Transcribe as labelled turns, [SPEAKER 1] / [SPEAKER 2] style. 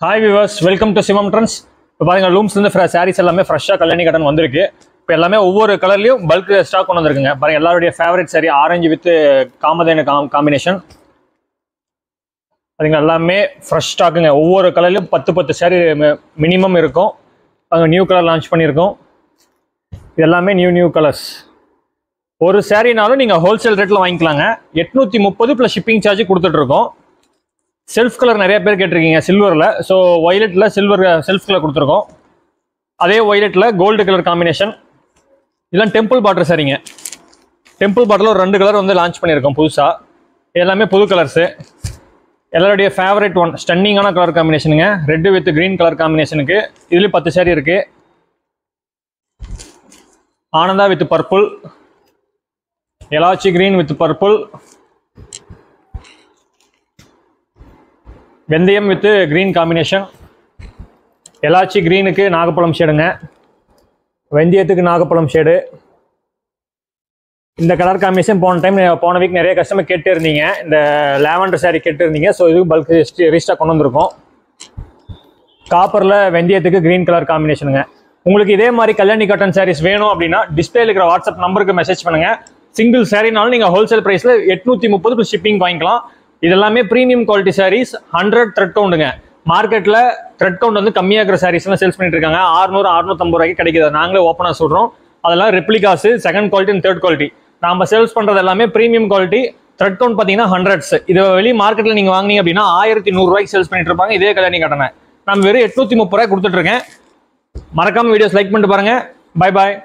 [SPEAKER 1] Hi viewers, welcome to Sivam Trends. இப்போ பாருங்கள், லூம்ஸ்லேருந்து சாரீஸ் எல்லாமே ஃப்ரெஷ்ஷாக கல்யாணி காட்டன் வந்திருக்கு. இப்போ எல்லாமே ஒவ்வொரு கலர்லையும் பல்க் ஸ்டாக் கொண்டு வந்திருக்குங்க. பாருங்கள், எல்லாருடைய favourite sari orange with Kamadhenu combination. பாருங்கள், எல்லாமே ஃப்ரெஷ் ஸ்டாக்குங்க. ஒவ்வொரு கலர்லையும் 10 சாரி மினிமம் இருக்கும். அங்கே நியூ கலர் லான்ச் பண்ணியிருக்கோம். இது எல்லாமே நியூ கலர்ஸ். ஒரு சாரினாலும் நீங்கள் ஹோல்சேல் ரேட்டில் வாங்கிக்கலாங்க. 830 ப்ளஸ் ஷிப்பிங் சார்ஜ் கொடுத்துட்ருக்கோம். செல்ஃப் கலர் நிறைய பேர் கேட்டிருக்கீங்க சில்வரில். ஸோ ஒய்லெட்டில் சில்வர் செல்ஃப் கலர் கொடுத்துருக்கோம். அதே ஒய்லெட்டில் கோல்டு கலர் காம்பினேஷன். இதெல்லாம் டெம்பிள் பாட்டர் சரிங்க. டெம்பிள் பாட்டில் ஒரு 2 கலர் வந்து லான்ச் பண்ணியிருக்கோம் புதுசாக. எல்லாமே புது கலர்ஸு. எல்லாருடைய ஃபேவரட் ஒன் ஸ்டன்னிங்கான கலர் காம்பினேஷனுங்க. ரெட்டு வித் க்ரீன் கலர் காம்பினேஷனுக்கு இதுலேயும் 10 சாரி இருக்குது. ஆனந்தா with purple, elaichi green with purple, வெந்தயம் வித் க்ரீன் காம்பினேஷன். எலாச்சி க்ரீனுக்கு நாகப்பழம் ஷேடுங்க, வெந்தயத்துக்கு நாகப்பழம் ஷேடு. இந்த கலர் காம்பினேஷன் போன வீக் நிறைய கஸ்டமர் கேட்டு இருந்தீங்க. இந்த லாவெண்டர் சாரி கேட்டு இருந்தீங்க. ஸோ இது பல்க் ரீஸ்டாக் கொண்டு வந்திருக்கோம். காப்பரில் வெந்தயத்துக்கு க்ரீன் கலர் காம்பினேஷனுங்க. உங்களுக்கு இதே மாதிரி கல்யாணி காட்டன் சாரீஸ் வேணும் அப்படின்னா டிஸ்பிளேல இருக்கிற வாட்ஸ்அப் நம்பருக்கு மெசேஜ் பண்ணுங்கள். சிங்கிள் சாரினாலும் நீங்கள் ஹோல்சேல் ப்ரைஸில் 830 ஷிப்பிங் வாங்கிக்கலாம். இதெல்லாமே ப்ரீமியம் குவாலிட்டி சாரீஸ். 100 த்ரெட் கவுண்டுங்க. மார்க்கெட்டில் த்ரெட் கவுண்ட் வந்து கம்மியாக இருக்கிற சாரீஸ்லாம் சேல்ஸ் பண்ணிட்டு இருக்காங்க. 600-650 ரூபாய்க்கு கிடைக்குது. நாங்களே ஓப்பனாக சொல்கிறோம். அதெல்லாம் replicas, second quality and third quality. நம்ம சேல்ஸ் பண்ணுறது எல்லாமே ப்ரீமியம் குவாலிட்டி. த்ரெட் கவுண்ட் பார்த்தீங்கன்னா 100s. இது வெளியே மார்க்கெட்டில் நீங்கள் வாங்கினீங்க அப்படின்னா 1100 ரூபாய்க்கு சேல்ஸ் பண்ணிட்டு இருப்பாங்க. இதே கல்யாணி காட்டனை நம்ம வெறும் 830 ரூபாய் கொடுத்துட்ருக்கேன். மறக்காமல் வீடியோஸ் லைக் பண்ணிட்டு பாருங்கள். Bye bye.